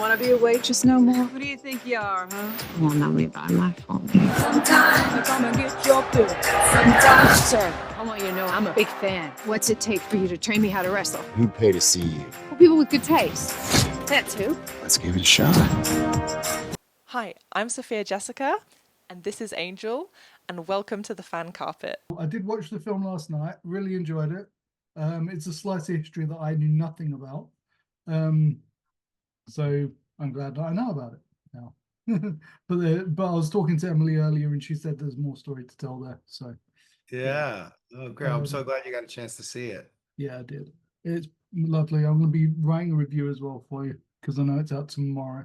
want to be a waitress no more? Who do you think you are, huh? Well, not me by my fault. Sometimes come and get your bill. Sometimes, sir, I want you to know I'm a big fan. What's it take for you to train me how to wrestle? Who'd pay to see you? Well, people with good taste. That's who. Let's give it a shot. Hi, I'm Sophia Jessica, and this is Angel, and welcome to the Fan Carpet. I did watch the film last night, really enjoyed it. It's a slice of history that I knew nothing about. So I'm glad that I know about it now. but I was talking to Emily earlier and she said there's more story to tell there. So yeah. Oh, great. I'm so glad you got a chance to see it. Yeah, I did. It's lovely. I'm going to be writing a review as well for you because I know it's out tomorrow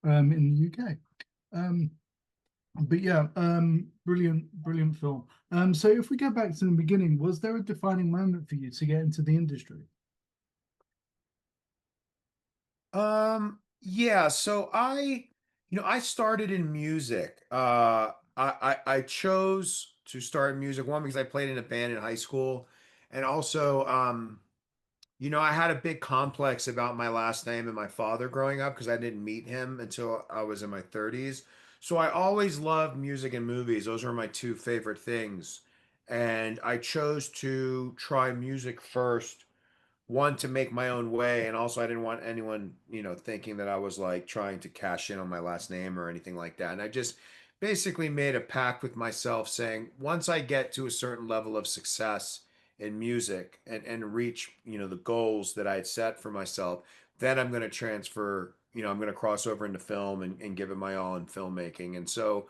in the UK. But yeah, brilliant film. So if we go back to the beginning, was there a defining moment for you to get into the industry? Yeah, so I started in music. I chose to start in music, one, because I played in a band in high school, and also, I had a big complex about my last name and my father growing up because I didn't meet him until I was in my 30s. So I always loved music and movies. Those were my two favorite things. And I chose to try music first, one, to make my own way, and also I didn't want anyone, thinking that I was like trying to cash in on my last name or anything like that. And I just basically made a pact with myself saying, once I get to a certain level of success in music and reach, the goals that I had set for myself, then I'm going to transfer, I'm going to cross over into film and give it my all in filmmaking. And so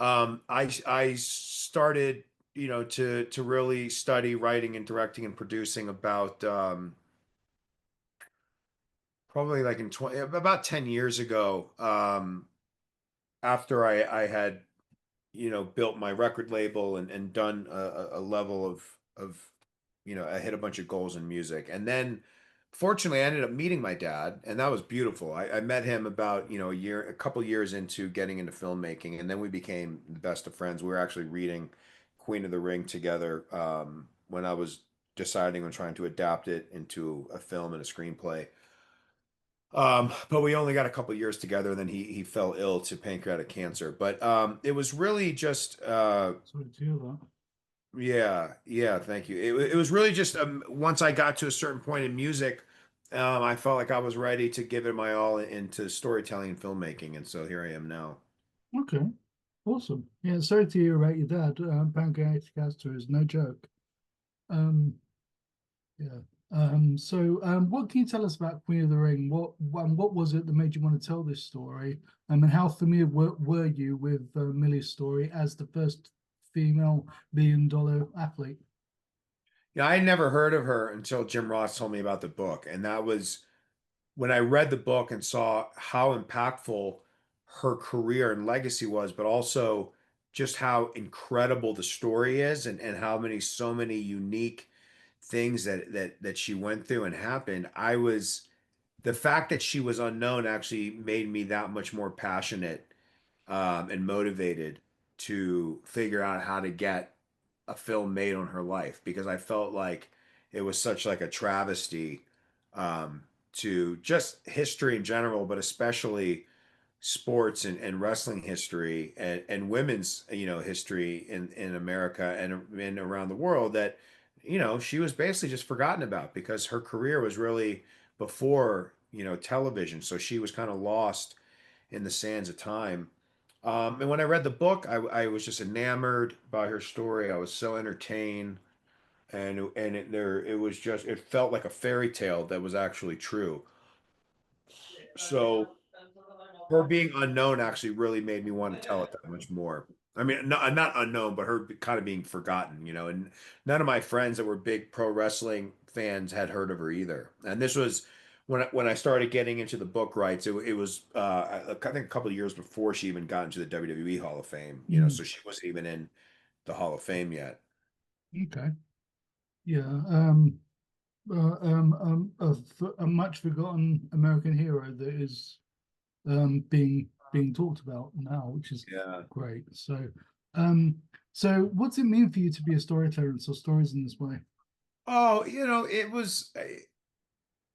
I started, to really study writing and directing and producing about probably like about 10 years ago, after I had, built my record label and done a level of, I hit a bunch of goals in music. And then fortunately I ended up meeting my dad, and that was beautiful. I met him about, a couple years into getting into filmmaking, and then we became the best of friends. We were actually reading Queen of the Ring together when I was deciding on trying to adapt it into a film and a screenplay. But we only got a couple years together, and then he fell ill to pancreatic cancer. But it was really just Sorry to hear that. yeah, thank you. It was really just once I got to a certain point in music, I felt like I was ready to give it my all into storytelling and filmmaking, and so here I am now. Okay, awesome. Yeah, sorry to hear about your dad. Pancreatic cancer is no joke. Yeah. So what can you tell us about Queen of the Ring? What was it that made you want to tell this story? And how familiar were you with Millie's story as the first female billion-dollar athlete? Yeah, I had never heard of her until Jim Ross told me about the book, and that was when I read the book and saw how impactful her career and legacy was, but also just how incredible the story is, and how so many unique things that she went through and happened. The fact that she was unknown actually made me that much more passionate and motivated to figure out how to get a film made on her life, because I felt like it was such like a travesty to just history in general, but especially sports and wrestling history and women's history in America and around the world, that she was basically just forgotten about because her career was really before television, so she was kind of lost in the sands of time. And when I read the book, I was just enamored by her story. I was so entertained, and it felt like a fairy tale that was actually true. So her being unknown actually really made me want to tell it that much more. I mean, not unknown, but her kind of being forgotten, and none of my friends that were big pro wrestling fans had heard of her either. And this was when I started getting into the book rights. It was I think a couple of years before she even got into the WWE Hall of Fame, so she wasn't even in the Hall of Fame yet. Okay. Yeah. A much forgotten American hero that is being talked about now, which is great. So what's it mean for you to be a storyteller and tell stories in this way? Oh,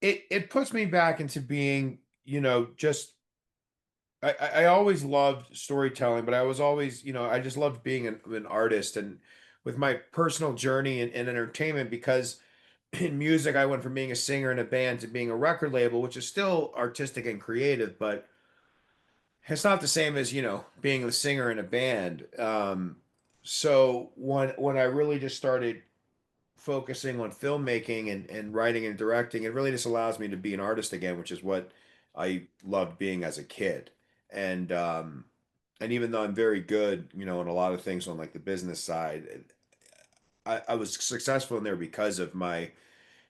it puts me back into being just I always loved storytelling, but I was always, I just loved being an artist. And with my personal journey in entertainment, because in music, I went from being a singer in a band to being a record label, which is still artistic and creative, but it's not the same as, being a singer in a band. So when I really just started focusing on filmmaking and writing and directing, it really just allows me to be an artist again, which is what I loved being as a kid. And even though I'm very good, in a lot of things on like the business side, I was successful in there because of my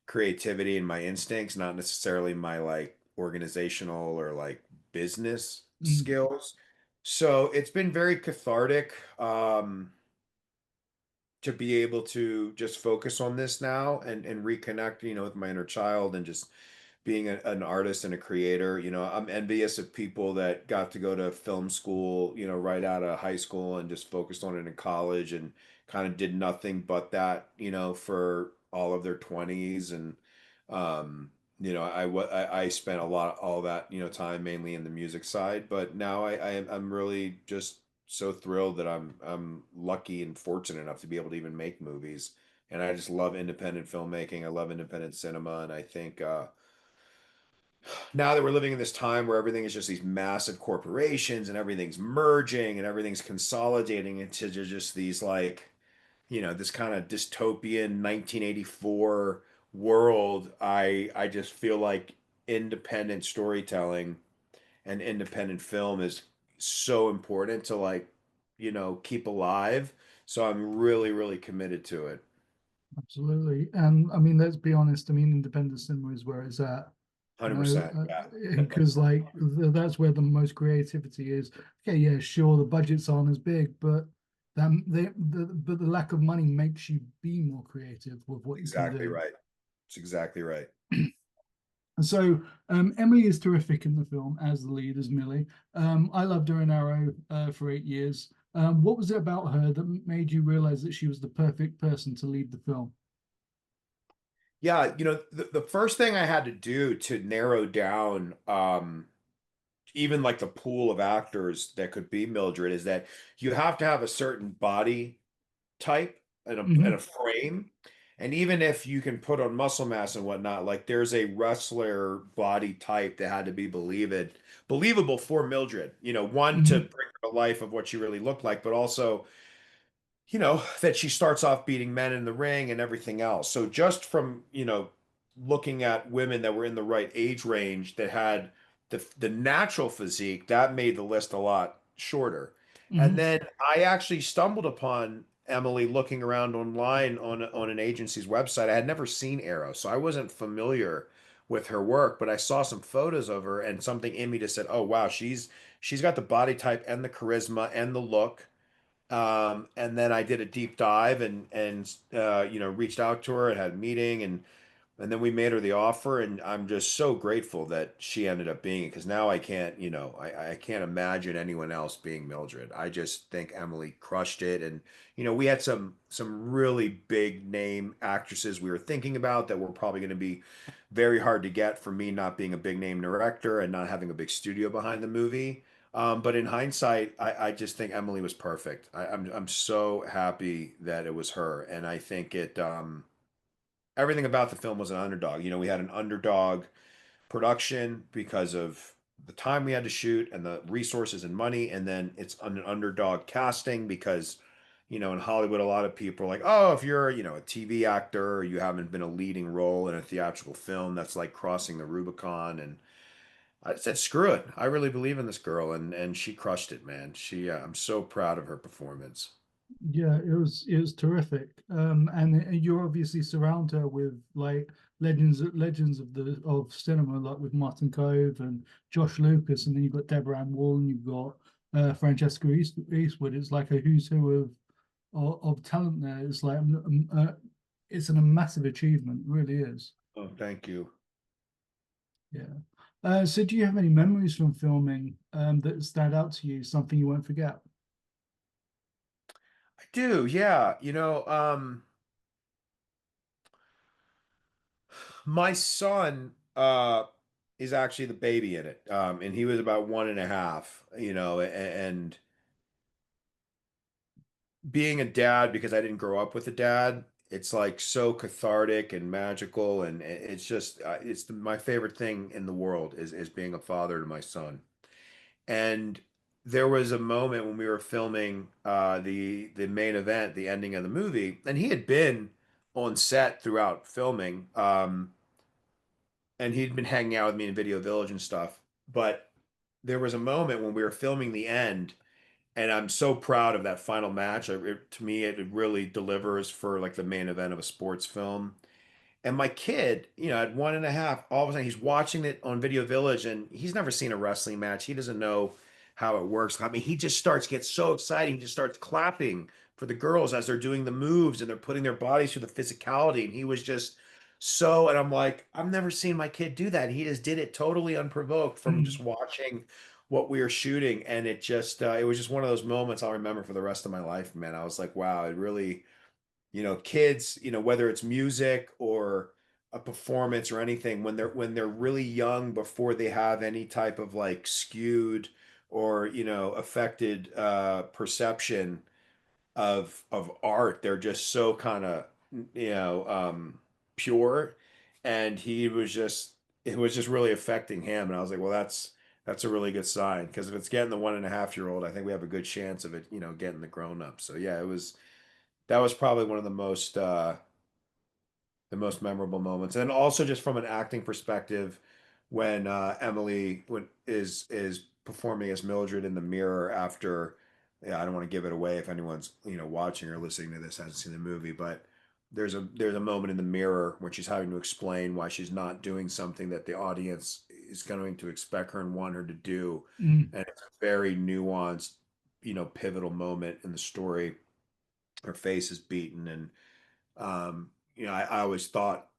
creativity and my instincts, not necessarily my like organizational or like business Mm, skills. So it's been very cathartic. To be able to just focus on this now and reconnect, with my inner child and just being an artist and a creator. I'm envious of people that got to go to film school, right out of high school and just focused on it in college and kind of did nothing but that, for all of their 20s. And I spent all that, time mainly in the music side, but now I'm really just so thrilled that I'm lucky and fortunate enough to be able to even make movies. And I just love independent filmmaking. I love independent cinema, and I think now that we're living in this time where everything is just these massive corporations and everything's merging and everything's consolidating into just these like, this kind of dystopian 1984 world, I just feel like independent storytelling and independent film is so important to like, keep alive. So I'm really, really committed to it. absolutely. And I mean, let's be honest. I mean, independent cinema is where it's at. You know, 100%. Yeah. because like that's where the most creativity is. Okay, yeah, sure, the budgets aren't as big, but but the lack of money makes you be more creative with what you can Exactly do. right. It's exactly right. And so Emily is terrific in the film as the lead, as Millie. I loved her in Arrow for 8 years. What was it about her that made you realize that she was the perfect person to lead the film? Yeah, the first thing I had to do to narrow down even like the pool of actors that could be Mildred is that you have to have a certain body type and a Hmm. frame. And even if you can put on muscle mass and whatnot, like there's a wrestler body type that had to be believable for Mildred. One to Hmm. bring her to life of what she really looked like, but also that she starts off beating men in the ring and everything else. So just from, looking at women that were in the right age range that had the natural physique, that made the list a lot shorter. And Hmm. then I actually stumbled upon Emily looking around online on an agency's website. I had never seen Arrow, so I wasn't familiar with her work, but I saw some photos of her and something in me just said, "Oh wow, she's got the body type and the charisma and the look." And then I did a deep dive and reached out to her and had a meeting and then we made her the offer and I'm just so grateful that she ended up being it because now I can't, I can't imagine anyone else being Mildred. I just think Emily crushed it. And we had some really big name actresses we were thinking about that were probably going to be very hard to get for me not being a big name director and not having a big studio behind the movie. But in hindsight, I just think Emily was perfect. I'm so happy that it was her, and I think everything about the film was an underdog. We had an underdog production because of the time we had to shoot and the resources and money, and then it's an underdog casting because in Hollywood a lot of people are like, oh, if you're a TV actor or you haven't been a leading role in a theatrical film, that's like crossing the Rubicon. And I said, screw it. I really believe in this girl, and she crushed it, man. I'm so proud of her performance. Yeah, it was terrific. And you're obviously surround her with like legends of cinema, like with Martin Cove and Josh Lucas, and then you've got Deborah Ann Woll, and you've got Francesca Eastwood. It's like a who's who of talent there. It's like it's a massive achievement, it really is. Oh, thank you. Yeah. So do you have any memories from filming that stand out to you, something you won't forget? I do, yeah. My son is actually the baby in it. And he was about 1.5, and being a dad, because I didn't grow up with a dad, it's like so cathartic and magical, and it's just my favorite thing in the world is being a father to my son. And there was a moment when we were filming the main event, the ending of the movie, and he had been on set throughout filming, and he'd been hanging out with me in Video Village and stuff. But there was a moment when we were filming the end, and I'm so proud of that final match. To me, it really delivers for like the main event of a sports film. And my kid, at 1.5, all of a sudden he's watching it on Video Village, and he's never seen a wrestling match. He doesn't know how it works. I mean, he just gets so excited. He just starts clapping for the girls as they're doing the moves and they're putting their bodies through the physicality. And he was just and I'm like, I've never seen my kid do that. He just did it totally unprovoked from just watching what we were shooting. And it was just one of those moments I'll remember for the rest of my life, man. I was like, wow, it really, kids, whether it's music or a performance or anything, when they're really young, before they have any type of like skewed or affected perception of art, they're just so kind of you know pure. And it was just really affecting him, and I was like, well, that's a really good sign, because if it's getting the 1.5-year-old, I think we have a good chance of it, getting the grown up. So yeah, that was probably one of the most memorable moments. And also just from an acting perspective, when Emily is performing as Mildred in the mirror after, yeah, I don't want to give it away if anyone's watching or listening to this hasn't seen the movie, but there's a moment in the mirror when she's having to explain why she's not doing something that the audience is going to expect her and want her to do. Mm. And it's a very nuanced, pivotal moment in the story. Her face is beaten, and I always thought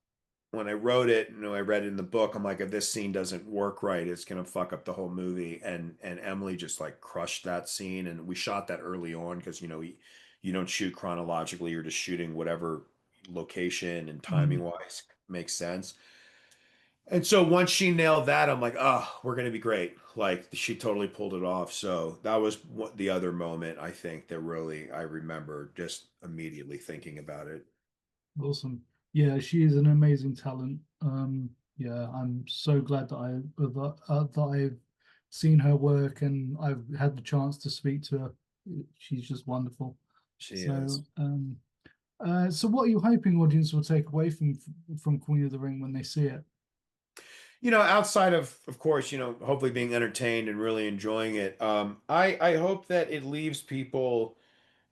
when I wrote it, I read it in the book, I'm like, if this scene doesn't work right, it's gonna fuck up the whole movie. And Emily just like crushed that scene, and we shot that early on because you don't shoot chronologically, you're just shooting whatever location and timing Mm. wise makes sense. And so once she nailed that, I'm like, oh, we're gonna be great. Like she totally pulled it off. So that was the other moment I think that really I remember just immediately thinking about it. Awesome. Yeah, she is an amazing talent. Yeah, I'm so glad that I've seen her work and I've had the chance to speak to her. She's just wonderful. She is. So what are you hoping audience will take away from Queen of the Ring when they see it? Outside of course, hopefully being entertained and really enjoying it, I hope that it leaves people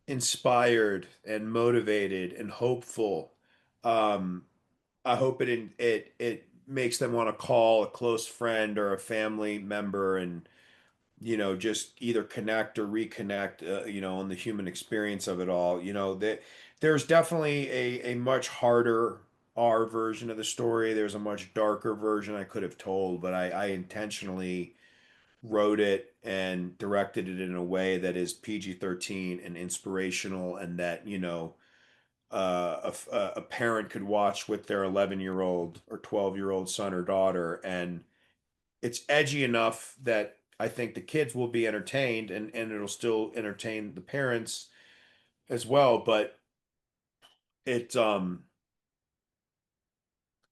inspired and motivated and hopeful. Um, I hope it makes them want to call a close friend or a family member and just either connect or reconnect, on the human experience of it all. That there's definitely a much harder R version of the story. There's a much darker version I could have told, but I intentionally wrote it and directed it in a way that is PG-13 and inspirational, and that, a parent could watch with their 11-year-old or 12-year-old son or daughter, and it's edgy enough that I think the kids will be entertained, and it'll still entertain the parents as well. But it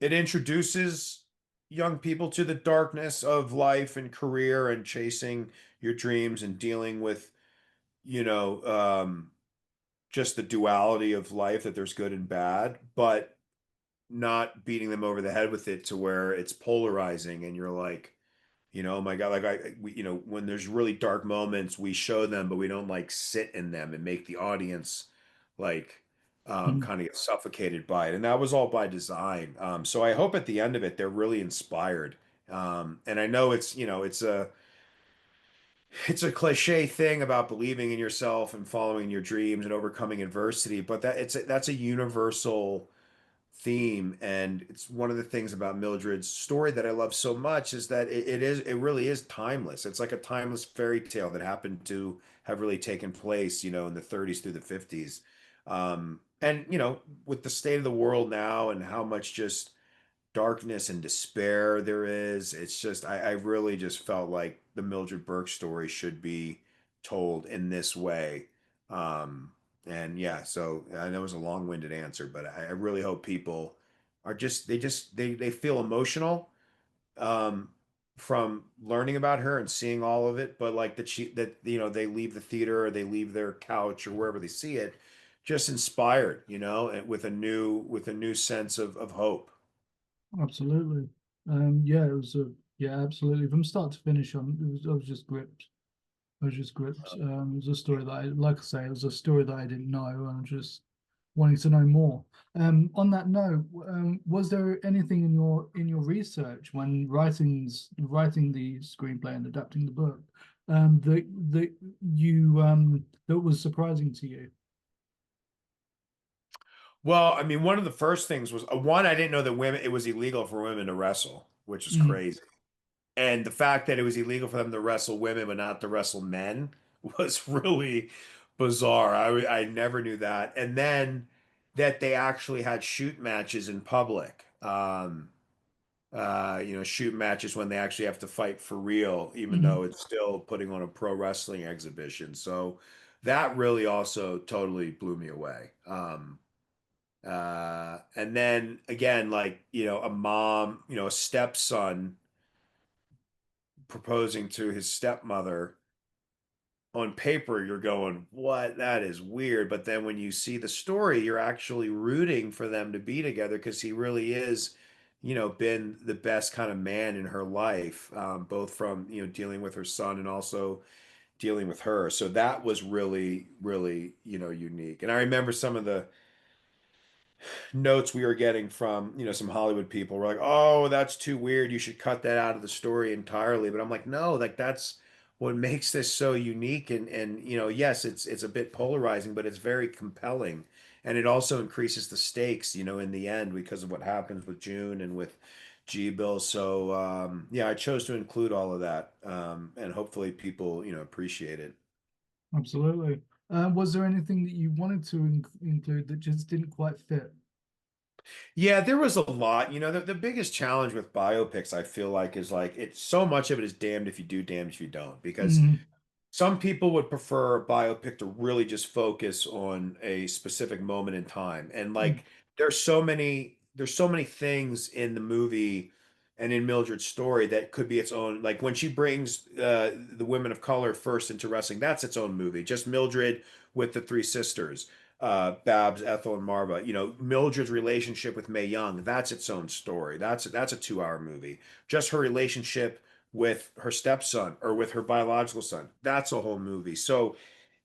it introduces young people to the darkness of life and career and chasing your dreams and dealing with, you know, um, just the duality of life, that there's good and bad, but not beating them over the head with it to where it's polarizing and you're like, oh my God, like when there's really dark moments, we show them, but we don't like sit in them and make the audience like Mm. kind of get suffocated by it. And that was all by design. So I hope at the end of it, they're really inspired. And I know it's a cliche thing about believing in yourself and following your dreams and overcoming adversity, but that's a universal theme. And it's one of the things about Mildred's story that I love so much, is that it really is timeless. It's like a timeless fairy tale that happened to have really taken place, in the 30s through the 50s. And with the state of the world now and how much just darkness and despair there is. It's just I really just felt like the Mildred Burke story should be told in this way. And yeah, so I know it was a long-winded answer, but I really hope people are they feel emotional um from learning about her and seeing all of it, but like that they leave the theater or they leave their couch or wherever they see it just inspired, and with a new sense of hope. Absolutely. Yeah, it was yeah, absolutely. From start to finish, I was just gripped. I was just gripped. It was a story that like I say, it was a story that I didn't know, and I'm just wanting to know more. On that note, was there anything in your research when writing the screenplay and adapting the book, that you that was surprising to you? Well, I mean, one of the first things was one, I didn't know that it was illegal for women to wrestle, which is Mm, crazy. And the fact that it was illegal for them to wrestle women but not to wrestle men was really bizarre. I never knew that. And then that they actually had shoot matches in public. Shoot matches when they actually have to fight for real, even mm, though it's still putting on a pro wrestling exhibition. So that really also totally blew me away. And then again, like, a mom, a stepson proposing to his stepmother on paper, you're going, what? That is weird. But then when you see the story, you're actually rooting for them to be together because he really is, been the best kind of man in her life, both from, dealing with her son and also dealing with her. So that was really, really, unique. And I remember some of the notes we were getting from, some Hollywood people were like, "Oh, that's too weird. You should cut that out of the story entirely." But I'm like, "No, like that's what makes this so unique and yes, it's a bit polarizing, but it's very compelling. And it also increases the stakes, in the end because of what happens with June and with G Bill. So yeah, I chose to include all of that. And hopefully people, appreciate it. absolutely. Was there anything that you wanted to include that just didn't quite fit? Yeah, there was a lot. The biggest challenge with biopics, I feel like, is like it's so much of it is damned if you do, damned if you don't. Because Mm, some people would prefer a biopic to really just focus on a specific moment in time. And mm, like there's so many things in the movie and in Mildred's story that could be its own. Like when she brings the women of color first into wrestling, that's its own movie. Just Mildred with the three sisters, Babs, Ethel, and Marva. Mildred's relationship with Mae Young, that's its own story. That's a 2-hour movie. Just her relationship with her stepson or with her biological son. That's a whole movie. So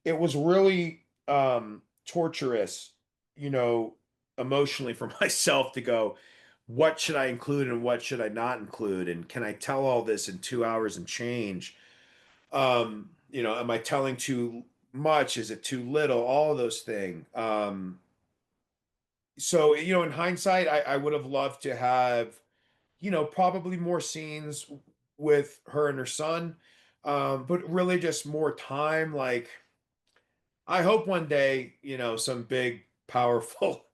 it was really torturous, you know, emotionally for myself to go, what should I include and what should I not include? And can I tell all this in 2 hours and change? Am I telling too much? Is it too little? All of those things. So, in hindsight, I would have loved to have probably more scenes with her and her son, but really just more time. Like, I hope one day, some big, powerful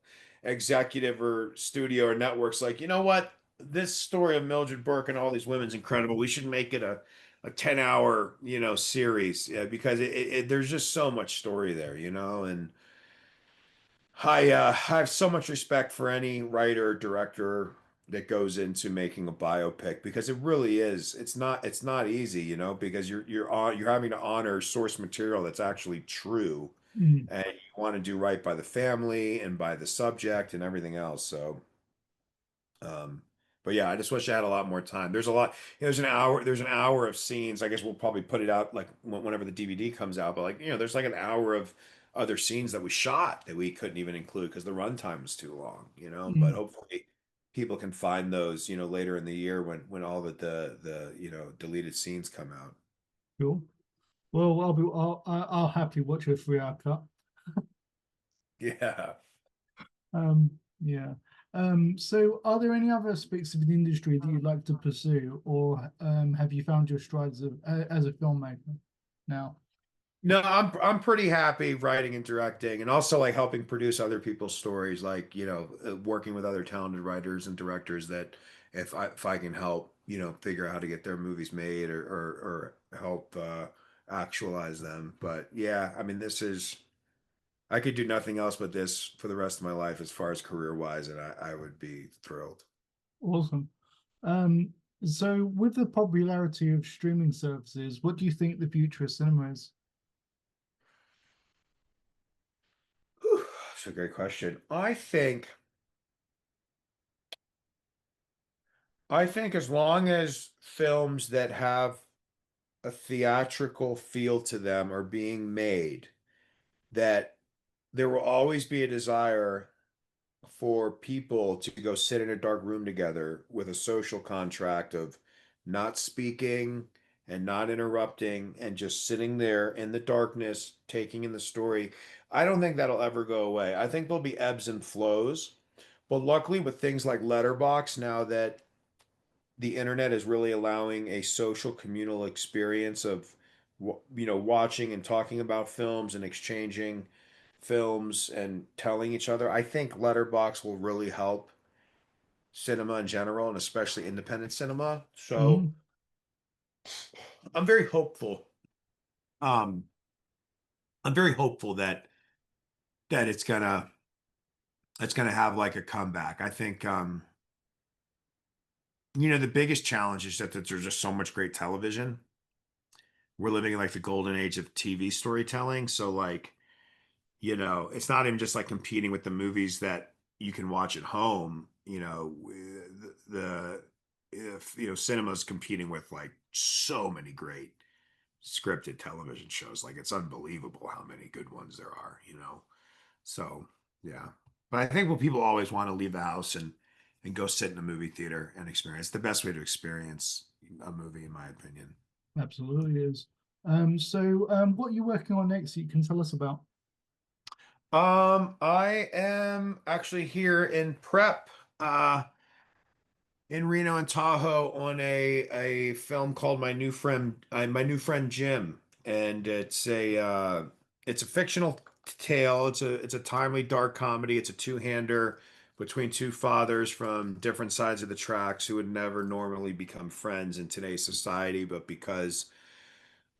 executive or studio or network's like, you know what? This story of Mildred Burke and all these women's incredible. We should make it a 10-hour, series because there's just so much story there, and I have so much respect for any writer or director that goes into making a biopic because it really is. It's not easy, because you're having to honor source material that's actually true, mm. and you want to do right by the family and by the subject and everything else. So, um, but yeah, I just wish I had a lot more time. There's a lot. There's an hour of scenes. I guess we'll probably put it out like whenever the DVD comes out. But like, there's like an hour of other scenes that we shot that we couldn't even include because the runtime was too long. But Mm, hopefully people can find those, later in the year when all the deleted scenes come out. cool. Well, I'll happily watch a 3 hour cut. Yeah. Yeah. So are there any other aspects of the industry that you'd like to pursue, or have you found your strides as a filmmaker now? No, I'm pretty happy writing and directing, and also like helping produce other people's stories, like working with other talented writers and directors that if I can help figure out how to get their movies made or help actualize them. But yeah, I mean I could do nothing else but this for the rest of my life as far as career wise, and I would be thrilled. Awesome. Um, so with the popularity of streaming services, what do you think the future of cinema is? Whew, that's a great question. I think as long as films that have a theatrical feel to them are being made, that there will always be a desire for people to go sit in a dark room together with a social contract of not speaking and not interrupting and just sitting there in the darkness, taking in the story. I don't think that'll ever go away. I think there'll be ebbs and flows. But luckily, with things like Letterbox, now that the internet is really allowing a social communal experience of watching and talking about films and exchanging films and telling each other. I think Letterbox will really help cinema in general and especially independent cinema. So Mhm. I'm very hopeful. Um, I'm very hopeful that it's gonna have like a comeback. I think the biggest challenge is that there's just so much great television. We're living in like the golden age of TV storytelling. So like, it's not even just like competing with the movies that you can watch at home. The if cinema's competing with like so many great scripted television shows. Like it's unbelievable how many good ones there are. So yeah. But I think what people always want to leave the house and go sit in a movie theater and experience the best way to experience a movie, in my opinion. Absolutely is. So what are you working on next that you can tell us about? I am actually here in prep, in Reno and Tahoe on a film called My New Friend Jim, and it's a fictional tale. It's a timely dark comedy. It's a two-hander between two fathers from different sides of the tracks who would never normally become friends in today's society, but because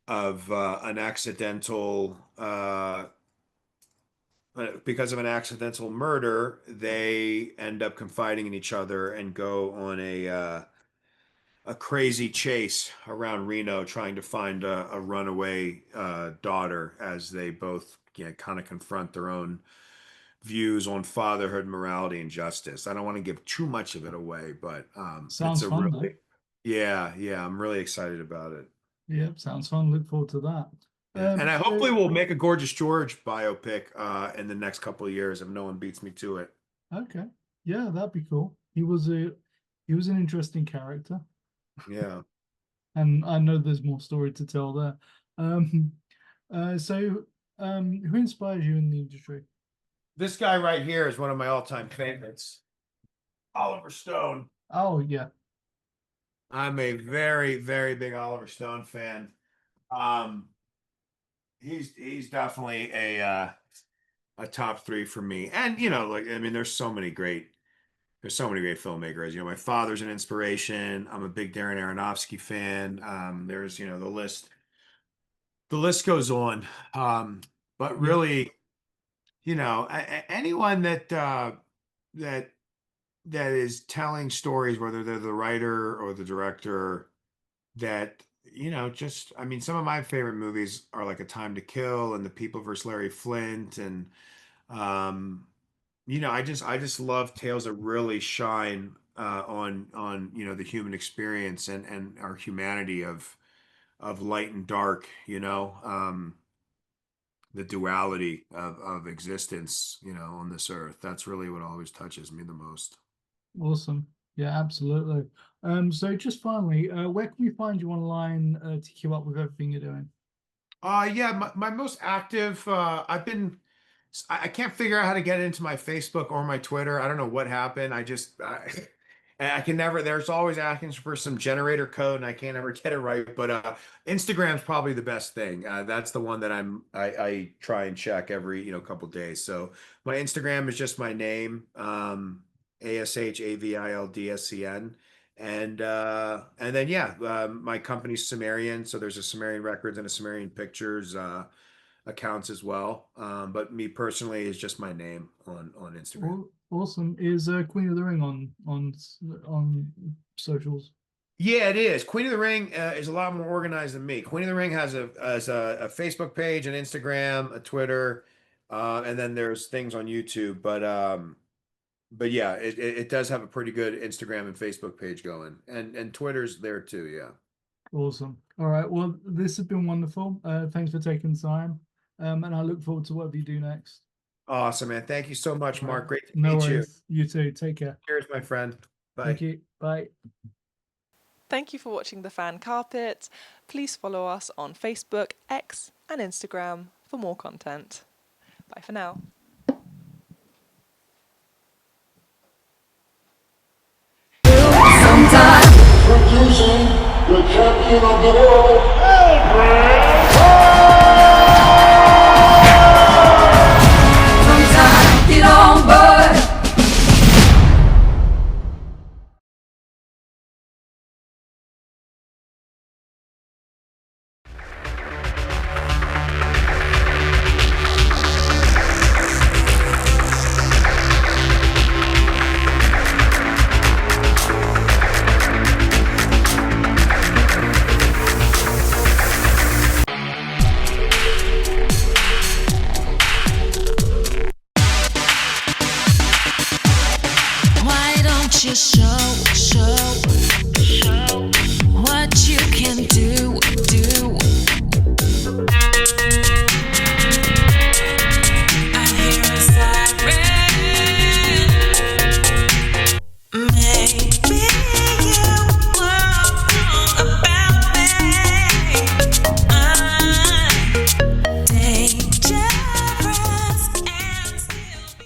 of an accidental murder, they end up confiding in each other and go on a crazy chase around Reno, trying to find a runaway daughter as they both kind of confront their own views on fatherhood, morality, and justice. I don't want to give too much of it away, but it's Sounds a fun though. really, yeah, I'm really excited about it. Yep, sounds fun. Look forward to that. Yeah, and I So hopefully will make a Gorgeous George biopic in the next couple of years if no one beats me to it. okay, yeah, that'd be cool. He was an interesting character, Yeah. and I know there's more story to tell there. Um, so who inspires you in the industry? This guy right here is one of my all-time favorites, Oliver Stone. Oh yeah, I'm a very, very big Oliver Stone fan. Um, he's definitely a top three for me. And like I mean, there's so many great filmmakers. My father's an inspiration. I'm a big Darren Aronofsky fan. There's the list goes on. But yeah. really, anyone that that is telling stories, whether they're the writer or the director, that just I mean, some of my favorite movies are like A Time to Kill and The People vs. Larry Flint, and um, I just love tales that really shine on the human experience and our humanity of light and dark. The duality of existence, on this earth. That's really what always touches me the most. Awesome. Yeah, absolutely. So just finally, where can we find you online to keep up with everything you're doing? Yeah, my most active, I can't figure out how to get into my Facebook or my Twitter. I don't know what happened. And I can never, there's always asking for some generator code and I can't ever get it right. But Instagram's probably the best thing. That's the one that I try and check every, couple days. So my Instagram is just my name, ASHAVILDSCN. And then my company's Sumerian. So there's a Sumerian Records and a Sumerian Pictures accounts as well. But me personally is just my name on Instagram. Awesome. Is Queen of the Ring on socials? Yeah, it is. Queen of the Ring is a lot more organized than me. Queen of the Ring has a Facebook page, an Instagram, a Twitter, and then there's things on YouTube. But yeah, it does have a pretty good Instagram and Facebook page going, and Twitter's there too. Yeah. Awesome. All right. Well, this has been wonderful. Thanks for taking time. And I look forward to whatever you do next. Awesome, man. Thank you so much, Marc. Great to No meet you. worries. You too. Take care. Cheers, my friend. Bye. Thank you. Bye. Thank you for watching The Fan Carpet. Please follow us on Facebook, X, and Instagram for more content. Bye for now. Producing the champion of the world, Sometimes get on board. Why don't you show what you can do? I hear a siren. Maybe you were wrong about me. I'm dangerous and still.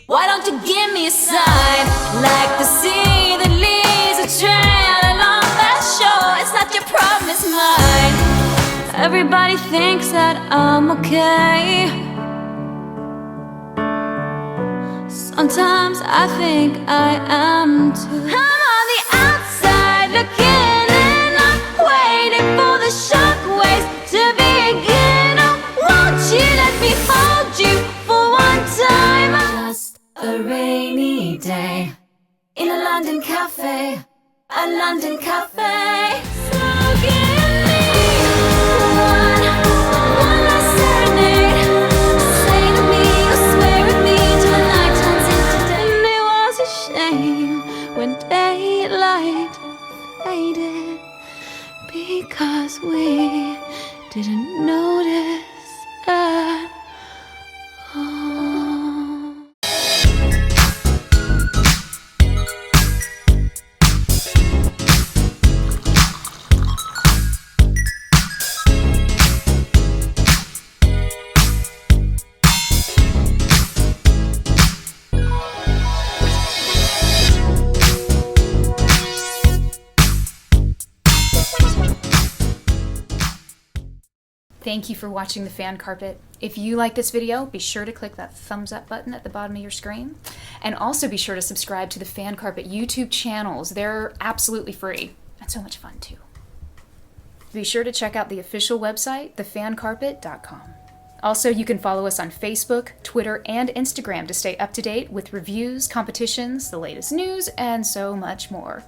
Why don't you give me a sign, like the sea that leads a trail along that shore? It's not your problem, it's mine. Everybody thinks that I'm okay. Sometimes I think I am too. I'm on the outside looking in, I'm waiting for the shockwaves to begin. Oh, won't you let me hold you for one time? Just a rainy day in a London cafe, a London cafe. So give me one last serenade. Say to me, or swear at me till the night turns into day. And it was a shame when daylight faded, because we didn't notice at all. Thank you for watching The Fan Carpet. If you like this video, be sure to click that thumbs up button at the bottom of your screen. And also be sure to subscribe to the Fan Carpet YouTube channels. They're absolutely free and so much fun too. Be sure to check out the official website, thefancarpet.com. Also, you can follow us on Facebook, Twitter, and Instagram to stay up to date with reviews, competitions, the latest news, and so much more.